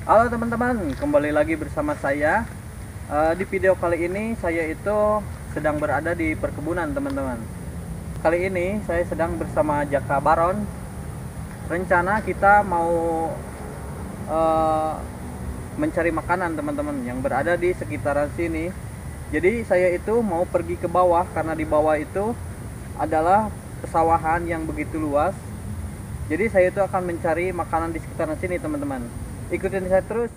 Halo teman-teman, kembali lagi bersama saya. Di video kali ini saya itu sedang berada di perkebunan teman-teman. Kali ini saya sedang bersama Jaka Baron. Rencana kita mau mencari makanan teman-teman yang berada di sekitaran sini. Jadi saya itu mau pergi ke bawah karena di bawah itu adalah pesawahan yang begitu luas. Jadi saya itu akan mencari makanan di sekitaran sini teman-teman. Ikutin saya terus.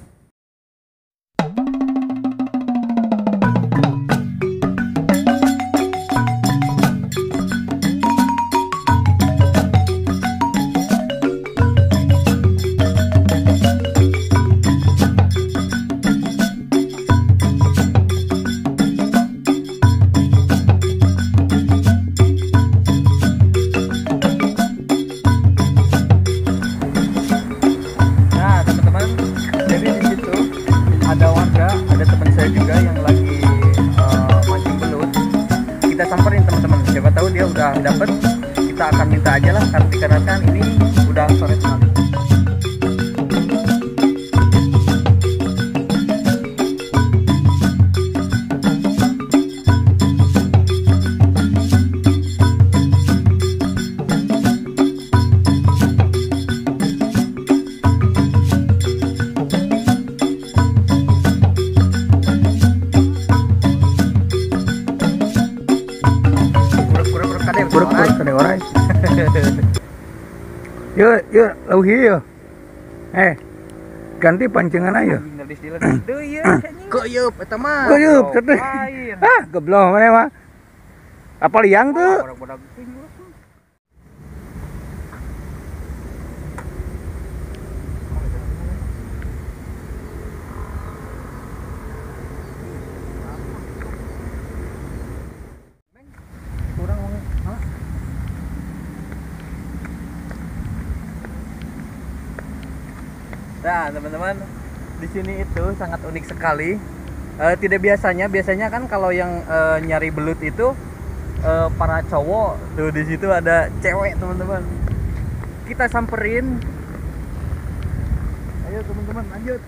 Ada warga, ada teman saya juga yang lagi mancing belut. Kita samperin teman-teman, siapa tahu dia udah dapet. Kita akan minta aja lah, karena dikarenakan ini udah sore sekali. Kurang kadang orang. Yuk, lauhi yuk. Ganti pancingan aja. Kok yup, eta mah. Kok yup, teteh. Goblok mana mah. Apa liang tuh? Nah teman-teman, di sini itu sangat unik sekali. Tidak biasanya kan kalau yang nyari belut itu para cowok. Tuh di situ ada cewek teman-teman. Kita samperin. Ayo teman-teman lanjut.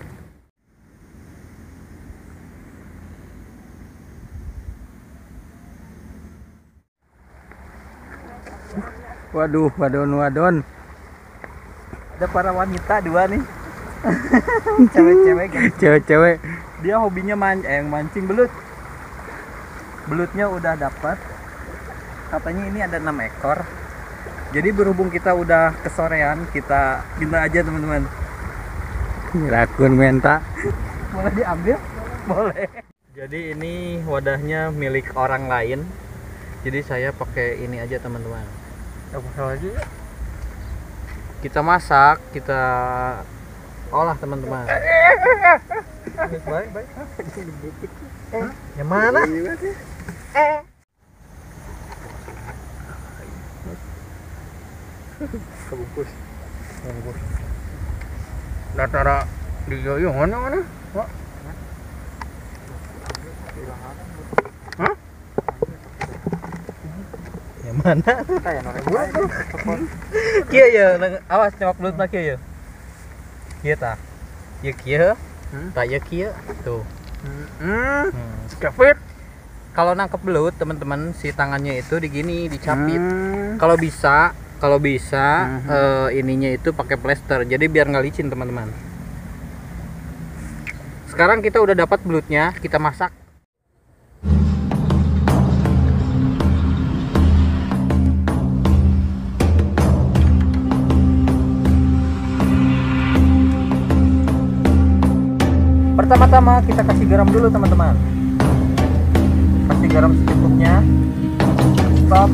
Waduh, wadon. Ada para wanita dua nih. Cewek-cewek. Dia hobinya mancing belut. Belutnya udah dapat. Katanya ini ada 6 ekor. Jadi berhubung kita udah kesorean, kita minta aja teman-teman. Rakun minta. Boleh diambil? Boleh. Jadi ini wadahnya milik orang lain. Jadi saya pakai ini aja teman-teman. Kita masak, kita olah teman-teman. Baik. Yang mana? Kebungkus. Datara di yoyo mana? Hah? Yang mana? Kieu ya, awas nyawa belut na kieu ya. Kieu tah. Ieu kieu. Tah ieu kieu. Tuh. Capit. Kalau nangkep belut, teman-teman, si tangannya itu dicapit. Kalau bisa ininya itu pakai plester. Jadi biar nggak licin, teman-teman. Sekarang kita udah dapat belutnya, kita masak. Pertama-tama kita kasih garam dulu teman-teman. Kasih garam secukupnya. Stop.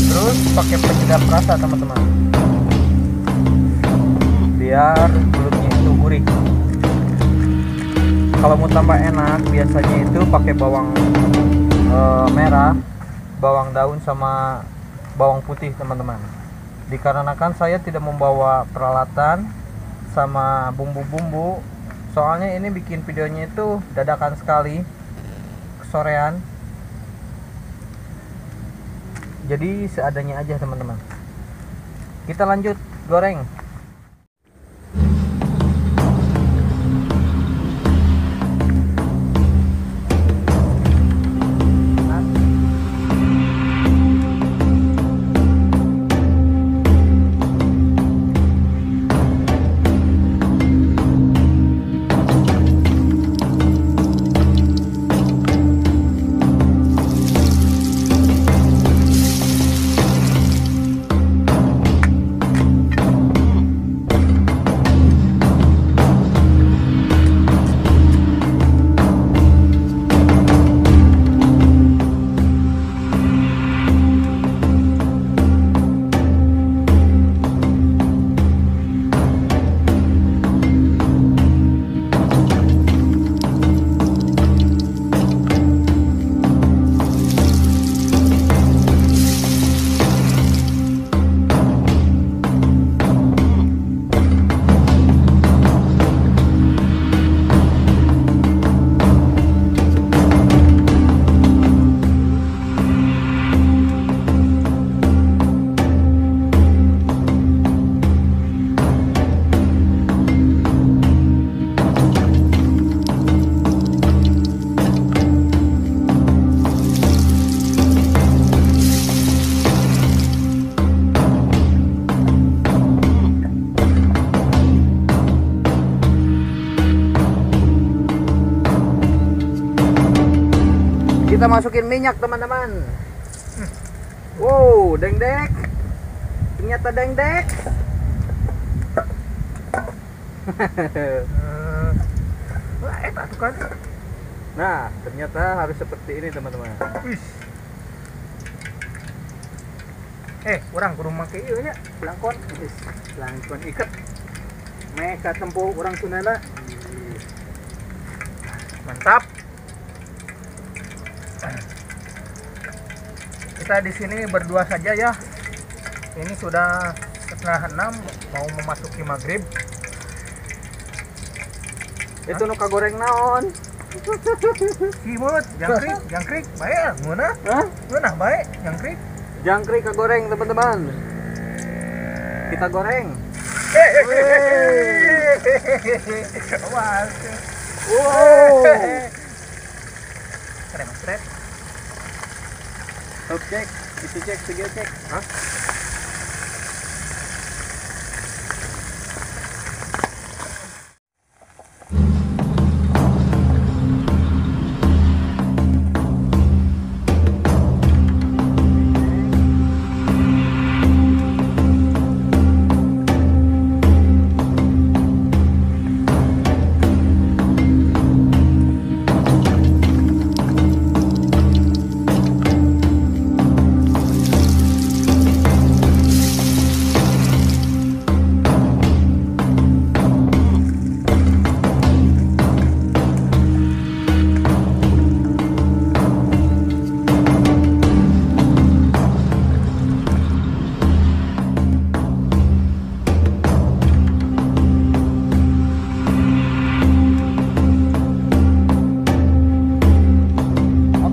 Terus pakai penyedap rasa teman-teman. Biar belutnya itu gurih. Kalau mau tambah enak, biasanya itu pakai bawang merah, bawang daun sama bawang putih teman-teman. Dikarenakan saya tidak membawa peralatan sama bumbu-bumbu, soalnya ini bikin videonya itu dadakan sekali, kesorean. Jadi seadanya aja teman-teman. Kita lanjut goreng. Kita masukin minyak teman-teman. Wow, dengdek. Ternyata dengdek. Nah, ternyata harus seperti ini teman-teman. Orang kudu make ieu nya, langkon. Langkon iket. Meka tempo orang Sunda. Mantap. Kita di sini berdua saja ya. Ini sudah setengah 6, mau memasuki maghrib. Itu nu kagoreng naon? Simut, jangkrik, bae ngeunah. Hah? Ngeunah bae, jangkrik. Jangkrik kagoreng teman-teman. Kita goreng. Awas. Wow. Keren. Cek, itu cek, video cek. Hah?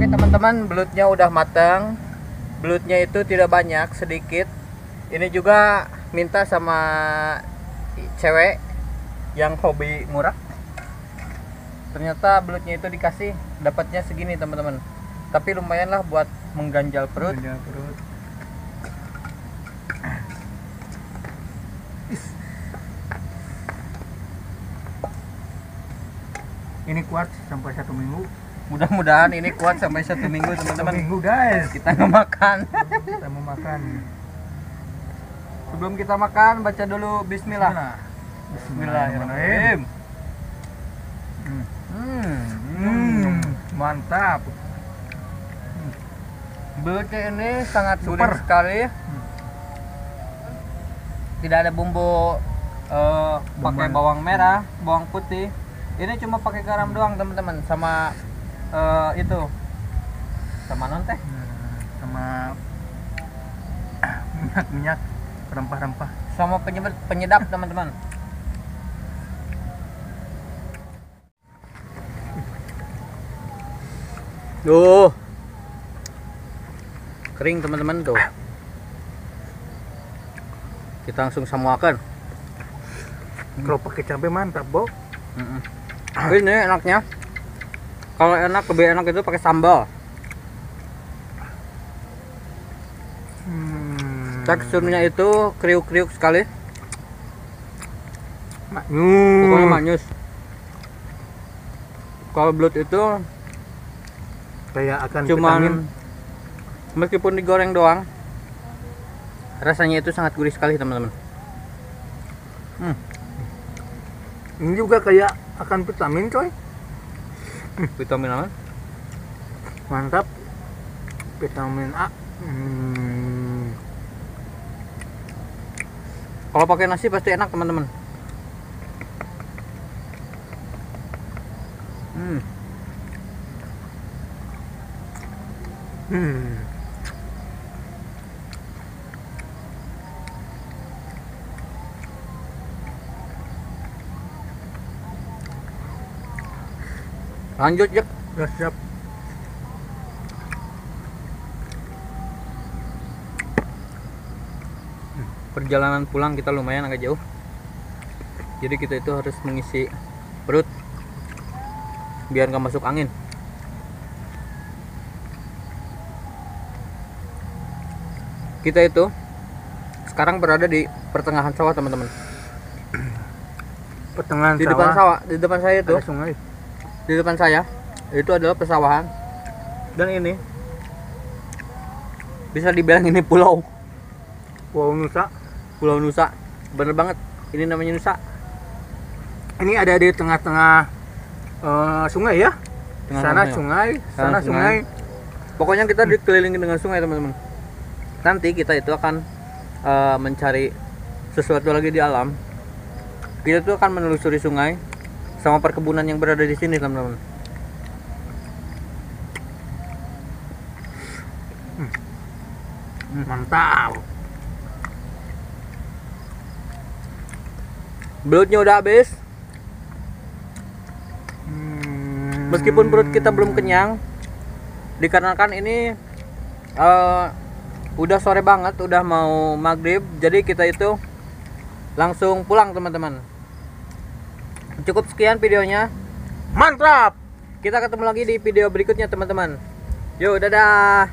Teman-teman, belutnya udah matang. Belutnya itu tidak banyak, sedikit. Ini juga minta sama cewek yang hobi murah. Ternyata belutnya itu dikasih, dapatnya segini teman-teman. Tapi lumayan lah buat mengganjal perut. Ini kuat sampai 1 minggu. Mudah-mudahan ini kuat sampai 1 minggu teman-teman. Minggu guys. Kita nggak makan. Kita mau makan. Sebelum kita makan, baca dulu Bismillah. Bismillahirrahmanirrahim. Mantap. Belutnya ini sangat Super. gurih sekali. Tidak ada bumbu pakai bawang merah, bawang putih. Ini cuma pakai garam doang teman-teman, sama itu sama non teh, sama minyak rempah-rempah, sama penyedap teman-teman. Duh, kering teman-teman tuh. Kita langsung samuakan. Kalau pakai cabai mantap, Bo. Ini enaknya, kalau enak lebih enak itu pakai sambal. Teksturnya itu kriuk-kriuk sekali. Pokoknya manis. Kalau belut itu Kayak akan cuman vitamin. meskipun digoreng doang, rasanya itu sangat gurih sekali teman-teman. Ini juga kayak akan vitamin, coy. Vitamin apa? Mantap. Vitamin A. Kalau pakai nasi pasti enak teman-teman. Lanjut ya. Ya, siap. Perjalanan pulang kita lumayan agak jauh, jadi kita itu harus mengisi perut biar nggak masuk angin. Kita itu sekarang berada di pertengahan sawah teman-teman. Pertengahan Di depan sawah, di depan saya itu, ada sungai. di depan saya itu adalah pesawahan, dan ini bisa dibilang ini pulau Pulau Nusa. Nusa. Bener banget, ini namanya Nusa. Ini ada di tengah-tengah sungai ya. Tengah Sana sungai. sungai, sana sungai. Pokoknya kita dikelilingi dengan sungai teman-teman. Nanti kita itu akan mencari sesuatu lagi di alam. Kita itu akan menelusuri sungai sama perkebunan yang berada di sini teman-teman. Mantap. Belutnya udah habis. Meskipun perut kita belum kenyang, dikarenakan ini udah sore banget, udah mau maghrib, jadi kita itu langsung pulang teman-teman. Cukup sekian videonya. Mantap. Kita ketemu lagi di video berikutnya teman-teman. Yo, dadah.